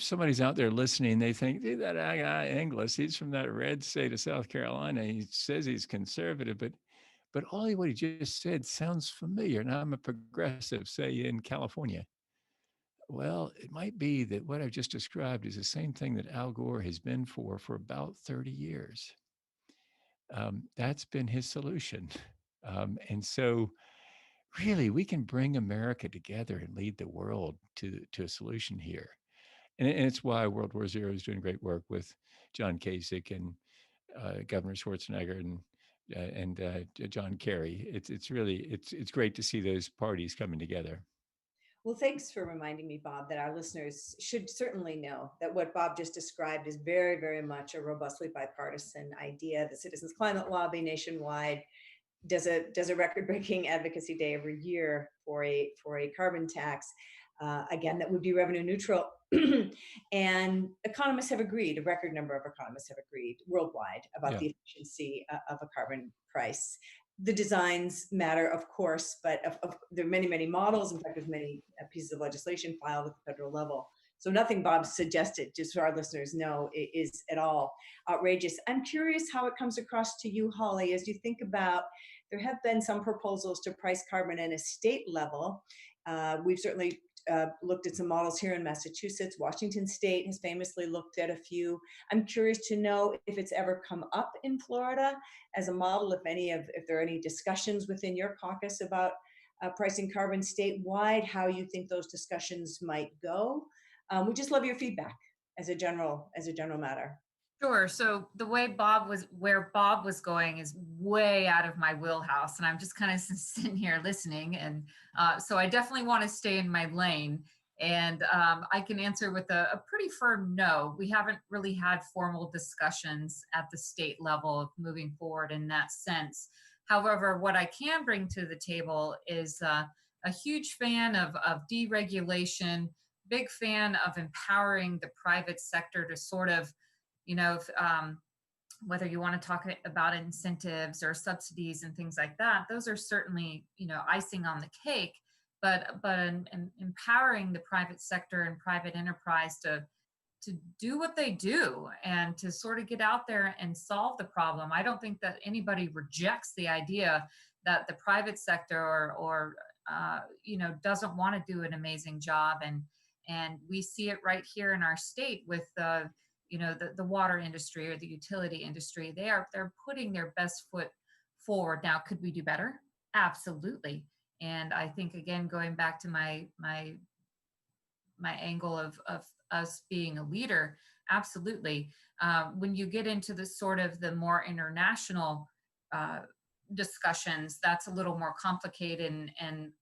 [SPEAKER 2] somebody's out there listening, they think, hey, that guy Inglis, he's from that red state of South Carolina. He says he's conservative, but all what he just said sounds familiar. Now I'm a progressive, say in California. Well, it might be that what I've just described is the same thing that Al Gore has been for about 30 years. That's been his solution. And so really, we can bring America together and lead the world to a solution here. And it's why World War Zero is doing great work with John Kasich and Governor Schwarzenegger and John Kerry. It's really great to see those parties coming together.
[SPEAKER 1] Well, thanks for reminding me, Bob, that our listeners should certainly know that what Bob just described is very, very much a robustly bipartisan idea. The Citizens Climate Lobby nationwide does a record-breaking advocacy day every year for a carbon tax. Again, that would be revenue neutral. And economists have agreed, a record number of economists have agreed worldwide about the efficiency of a carbon price. The designs matter, of course, but there are many, many models. In fact, there's many pieces of legislation filed at the federal level. So nothing Bob suggested, just so our listeners know, is at all outrageous. I'm curious how it comes across to you, Holly, as you think about, there have been some proposals to price carbon at a state level. We've certainly looked at some models here in Massachusetts. Washington State has famously looked at a few. I'm curious to know if it's ever come up in Florida as a model, if there are any discussions within your caucus about pricing carbon statewide, how you think those discussions might go. We just love your feedback as a general matter.
[SPEAKER 3] Sure. So the way where Bob was going is way out of my wheelhouse, and I'm just kind of sitting here listening. And so I definitely want to stay in my lane. And I can answer with a pretty firm no. We haven't really had formal discussions at the state level of moving forward in that sense. However, what I can bring to the table is a huge fan of deregulation, big fan of empowering the private sector to sort of, you know, whether you want to talk about incentives or subsidies and things like that, those are certainly, icing on the cake. But empowering the private sector and private enterprise to do what they do and to sort of get out there and solve the problem. I don't think that anybody rejects the idea that the private sector or doesn't want to do an amazing job, and we see it right here in our state with the water industry or the utility industry. They're putting their best foot forward. Now, could we do better? Absolutely. And I think, again, going back to my angle of us being a leader, absolutely. When you get into the sort of the more international discussions, that's a little more complicated and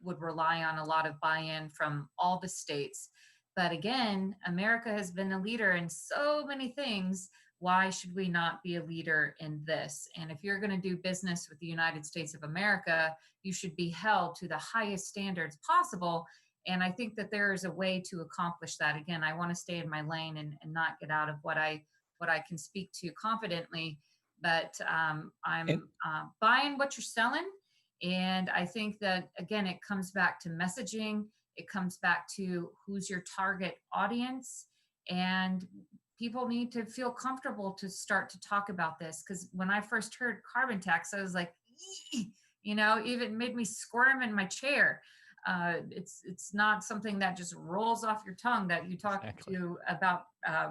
[SPEAKER 3] would rely on a lot of buy-in from all the states. But again, America has been a leader in so many things. Why should we not be a leader in this? And if you're going to do business with the United States of America, you should be held to the highest standards possible. And I think that there is a way to accomplish that. Again, I want to stay in my lane and not get out of what I can speak to confidently. But I'm buying what you're selling. And I think that, again, it comes back to messaging. It comes back to who's your target audience. And people need to feel comfortable to start to talk about this. Because when I first heard carbon tax, I was like, even made me squirm in my chair. It's not something that just rolls off your tongue that you talk to about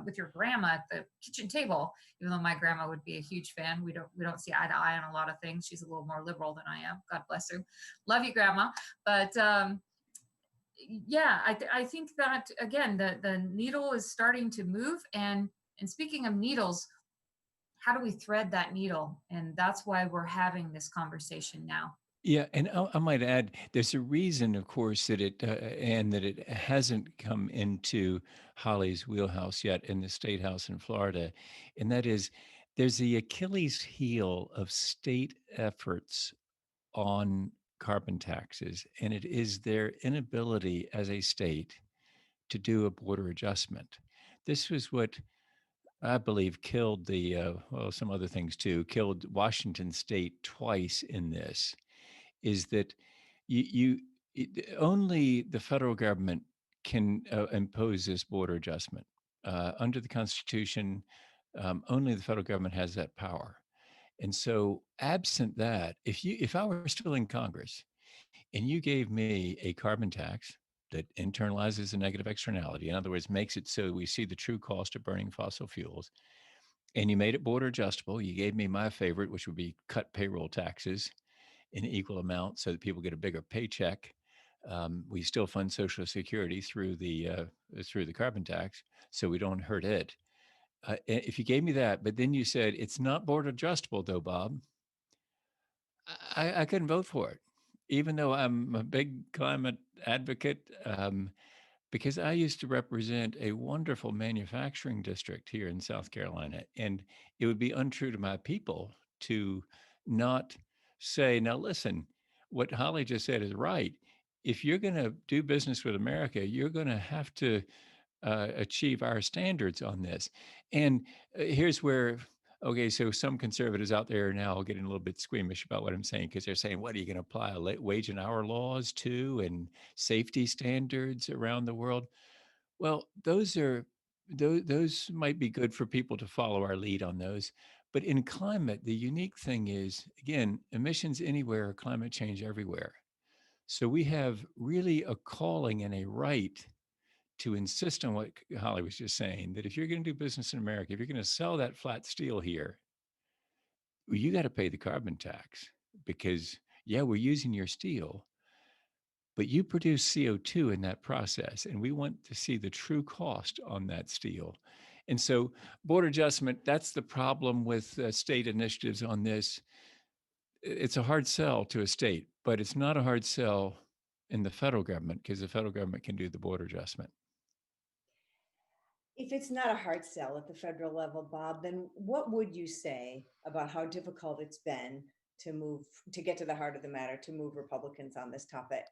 [SPEAKER 3] with your grandma at the kitchen table. Even though my grandma would be a huge fan, we don't see eye to eye on a lot of things. She's a little more liberal than I am. God bless her. Love you, Grandma. But yeah, I think that, again, the needle is starting to move. And speaking of needles, how do we thread that needle? And that's why we're having this conversation now.
[SPEAKER 2] Yeah, and I might add, there's a reason, of course, that it hasn't come into Holly's wheelhouse yet in the state house in Florida, and that is there's the Achilles heel of state efforts on carbon taxes, and it is their inability as a state to do a border adjustment. This was what I believe killed some other things too, killed Washington State twice in this, is that only the federal government can impose this border adjustment. Under the Constitution, only the federal government has that power. And so, absent that, if I were still in Congress and you gave me a carbon tax that internalizes a negative externality, in other words, makes it so we see the true cost of burning fossil fuels, and you made it border adjustable, you gave me my favorite, which would be cut payroll taxes in equal amount so that people get a bigger paycheck. We still fund Social Security through the carbon tax, so we don't hurt it. If you gave me that, but then you said it's not border adjustable, though, Bob, I couldn't vote for it, even though I'm a big climate advocate. Because I used to represent a wonderful manufacturing district here in South Carolina, and it would be untrue to my people to not say, now listen, what Holly just said is right. If you're going to do business with America, you're going to have to achieve our standards on this. And here's where, okay, so some conservatives out there are now getting a little bit squeamish about what I'm saying, because they're saying, what are you going to apply wage and hour laws to and safety standards around the world? Well, those might be good for people to follow our lead on those. But in climate, the unique thing is, again, emissions anywhere, climate change everywhere. So we have really a calling and a right to insist on what Holly was just saying, that if you're going to do business in America, if you're going to sell that flat steel here, you got to pay the carbon tax because, yeah, we're using your steel, but you produce CO2 in that process, and we want to see the true cost on that steel. And so, border adjustment, that's the problem with state initiatives on this. It's a hard sell to a state, but it's not a hard sell in the federal government, because the federal government can do the border adjustment.
[SPEAKER 1] If it's not a hard sell at the federal level, Bob, then what would you say about how difficult it's been to get to the heart of the matter, to move Republicans on this topic?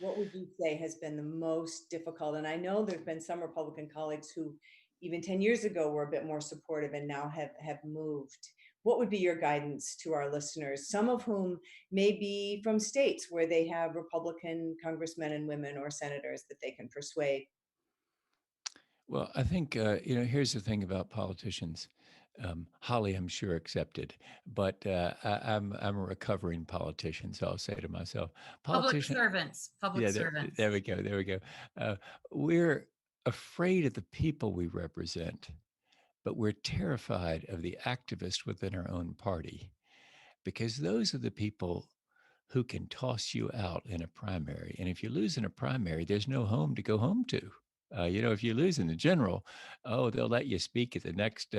[SPEAKER 1] What would you say has been the most difficult? And I know there's been some Republican colleagues who even 10 years ago were a bit more supportive and now have moved. What would be your guidance to our listeners, some of whom may be from states where they have Republican congressmen and women or senators that they can persuade?
[SPEAKER 2] Well, I think, here's the thing about politicians. Holly, I'm sure, accepted, but I'm a recovering politician, so I'll say to myself,
[SPEAKER 3] Public
[SPEAKER 2] politician.
[SPEAKER 3] servants, public
[SPEAKER 2] Yeah,
[SPEAKER 3] servants.
[SPEAKER 2] there we go. There we go. We're afraid of the people we represent, but we're terrified of the activists within our own party, because those are the people who can toss you out in a primary. And if you lose in a primary, there's no home to go home to. If you lose in the general, oh, they'll let you speak at the next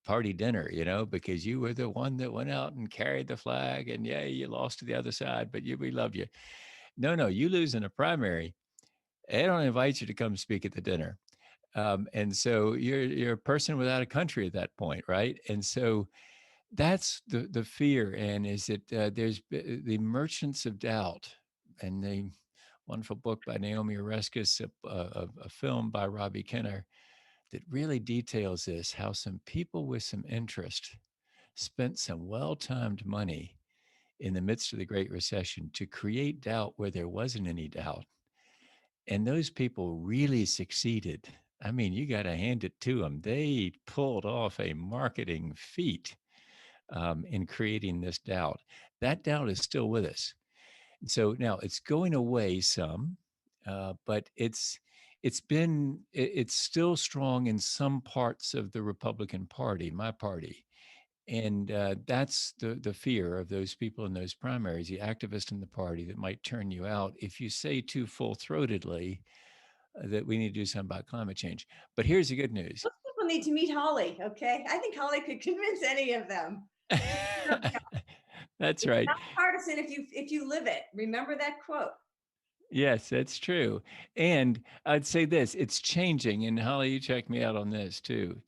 [SPEAKER 2] party dinner, because you were the one that went out and carried the flag, and yeah, you lost to the other side, but we love you. No, you lose in a primary, they don't invite you to come speak at the dinner. And so you're a person without a country at that point, right? And so that's the fear, and is that there's the Merchants of Doubt, and the wonderful book by Naomi Oreskes, a film by Robbie Kenner that really details this, how some people with some interest spent some well-timed money in the midst of the Great Recession to create doubt where there wasn't any doubt. And those people really succeeded. I mean, you got to hand it to them. They pulled off a marketing feat in creating this doubt. That doubt is still with us. So now it's going away some, but it's still strong in some parts of the Republican Party, my party. And that's the fear of those people in those primaries, the activists in the party that might turn you out if you say too full-throatedly that we need to do something about climate change. But here's the good news.
[SPEAKER 1] Most people need to meet Holly, okay? I think Holly could convince any of them.
[SPEAKER 2] That's
[SPEAKER 1] It's
[SPEAKER 2] right.
[SPEAKER 1] not partisan if you live it. Remember that quote.
[SPEAKER 2] Yes, that's true. And I'd say this, it's changing. And Holly, you check me out on this too.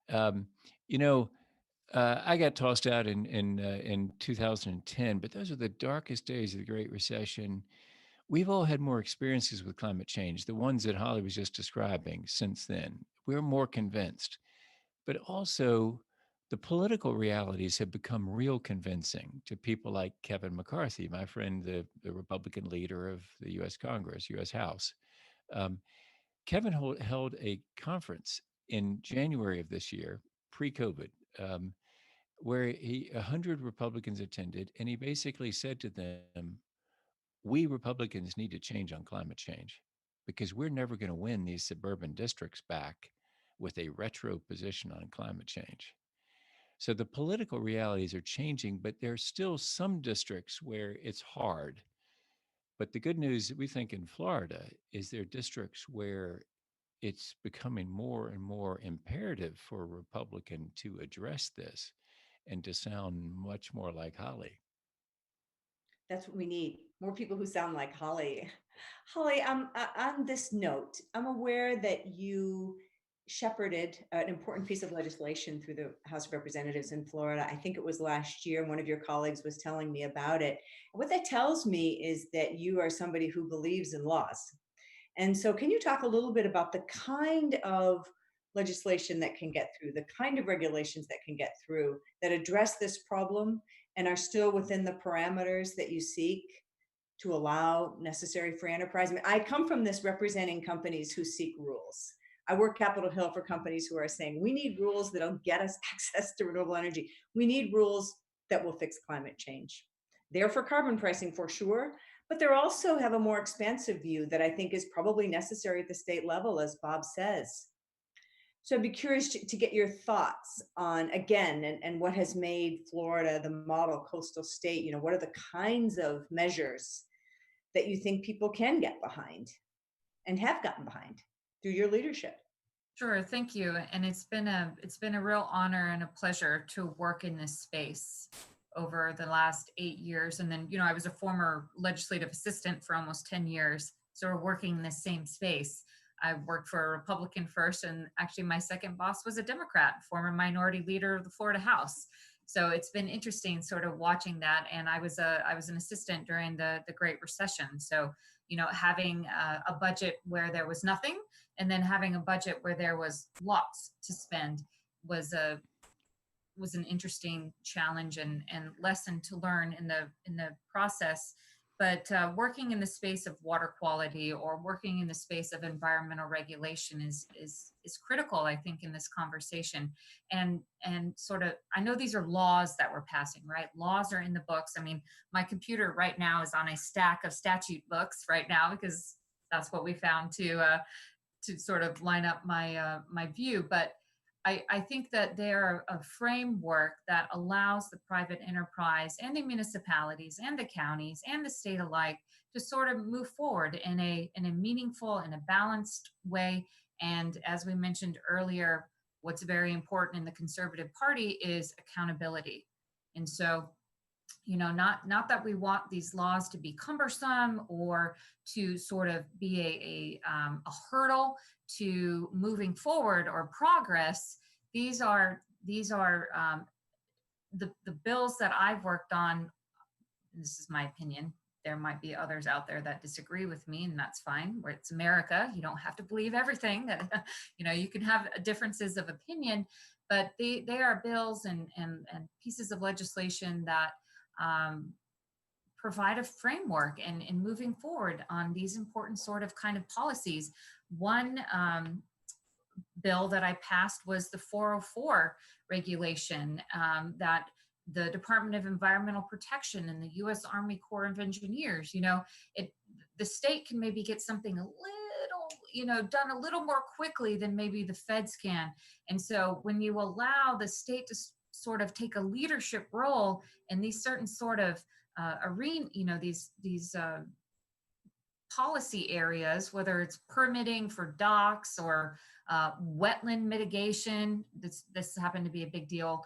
[SPEAKER 2] Um, you know, I got tossed out in 2010, but those are the darkest days of the Great Recession. We've all had more experiences with climate change, the ones that Holly was just describing since then. We're more convinced, but also the political realities have become real convincing to people like Kevin McCarthy, my friend, the Republican leader of the US Congress, US House. Um, Kevin held a conference in January of this year, pre-COVID, where 100 Republicans attended, and he basically said to them, we Republicans need to change on climate change because we're never going to win these suburban districts back with a retro position on climate change. So the political realities are changing, but there are still some districts where it's hard. But the good news we think in Florida is there are districts where it's becoming more and more imperative for a Republican to address this and to sound much more like Holly.
[SPEAKER 1] That's what we need. More people who sound like Holly. Holly, on this note, I'm aware that you shepherded an important piece of legislation through the House of Representatives in Florida. I think it was last year. One of your colleagues was telling me about it. What that tells me is that you are somebody who believes in laws. And so, can you talk a little bit about the kind of legislation that can get through, the kind of regulations that can get through that address this problem and are still within the parameters that you seek to allow necessary free enterprise? I mean, I come from this representing companies who seek rules. I work Capitol Hill for companies who are saying, we need rules that'll get us access to renewable energy. We need rules that will fix climate change. They're for carbon pricing for sure, but they also have a more expansive view that I think is probably necessary at the state level, as Bob says. So I'd be curious to get your thoughts on, again, and what has made Florida the model coastal state. What are the kinds of measures that you think people can get behind and have gotten behind through your leadership?
[SPEAKER 3] Sure, thank you. And it's been a real honor and a pleasure to work in this space over the last 8 years. And then, I was a former legislative assistant for almost 10 years. So we're working in the same space. I worked for a Republican first, and actually my second boss was a Democrat, former minority leader of the Florida House. So it's been interesting sort of watching that. And I was an assistant during the Great Recession. So, having a budget where there was nothing, and then having a budget where there was lots to spend was an interesting challenge and lesson to learn in the process. But working in the space of water quality or working in the space of environmental regulation is critical, I think, in this conversation. And sort of, I know these are laws that we're passing, right? Laws are in the books. I mean, my computer right now is on a stack of statute books right now, because that's what we found to sort of line up my my view. But I think that they're a framework that allows the private enterprise and the municipalities and the counties and the state alike to sort of move forward in a meaningful and a balanced way. And as we mentioned earlier, what's very important in the Conservative Party is accountability. And so, not that we want these laws to be cumbersome or to sort of be a hurdle to moving forward or progress. These are the bills that I've worked on. This is my opinion. There might be others out there that disagree with me, and that's fine. Where it's America, you don't have to believe everything. That you can have differences of opinion, but they are bills and pieces of legislation that provide a framework and moving forward on these important sort of kind of policies. One bill that I passed was the 404 regulation that the Department of Environmental Protection and the U.S. Army Corps of Engineers, the state can maybe get something a little, done a little more quickly than maybe the feds can. And so when you allow the state to sort of take a leadership role in these certain sort of arena, these policy areas, whether it's permitting for docks or wetland mitigation, this happened to be a big deal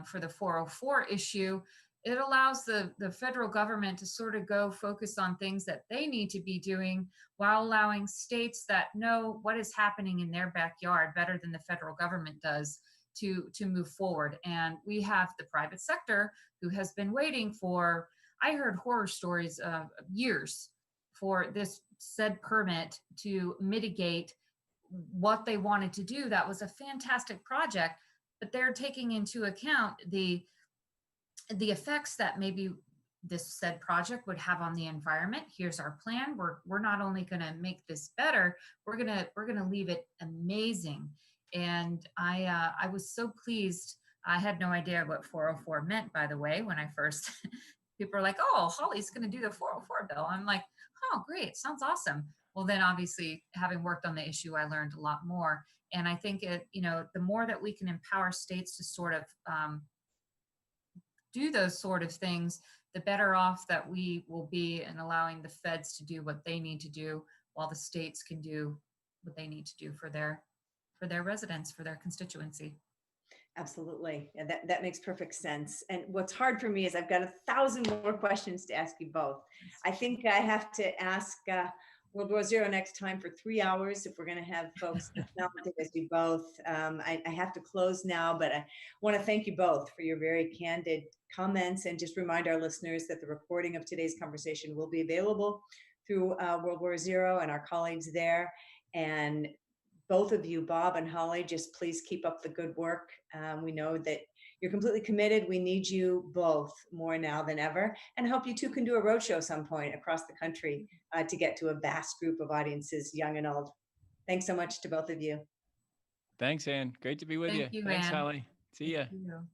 [SPEAKER 3] for the 404 issue. It allows the federal government to sort of go focus on things that they need to be doing, while allowing states that know what is happening in their backyard better than the federal government does to move forward. And we have the private sector who has been waiting for, I heard horror stories of years for this said permit to mitigate what they wanted to do. That was a fantastic project, but they're taking into account the effects that maybe this said project would have on the environment. Here's our plan. We're not only going to make this better, we're going to leave it amazing. And I was so pleased. I had no idea what 404 meant, by the way, when I first, people are like, oh, Holly's going to do the 404 bill. I'm like, oh, great. Sounds awesome. Well, then obviously having worked on the issue, I learned a lot more. And I think the more that we can empower states to sort of do those sort of things, the better off that we will be in allowing the feds to do what they need to do, while the states can do what they need to do for their residents, for their constituency.
[SPEAKER 1] Absolutely. And that makes perfect sense. And what's hard for me is I've got 1,000 more questions to ask you both. I think I have to ask World War Zero next time for 3 hours if we're going to have folks as talented as you both. I have to close now, but I want to thank you both for your very candid comments, and just remind our listeners that the recording of today's conversation will be available through World War Zero and our colleagues there. And both of you, Bob and Holly, just please keep up the good work. We know that you're completely committed. We need you both more now than ever, and I hope you two can do a roadshow some point across the country to get to a vast group of audiences, young and old. Thanks so much to both of you.
[SPEAKER 2] Thanks, Ann. Great to be with you.
[SPEAKER 3] Thank you,
[SPEAKER 2] Thanks,
[SPEAKER 3] Ann.
[SPEAKER 2] Holly. See ya.
[SPEAKER 3] Thank you.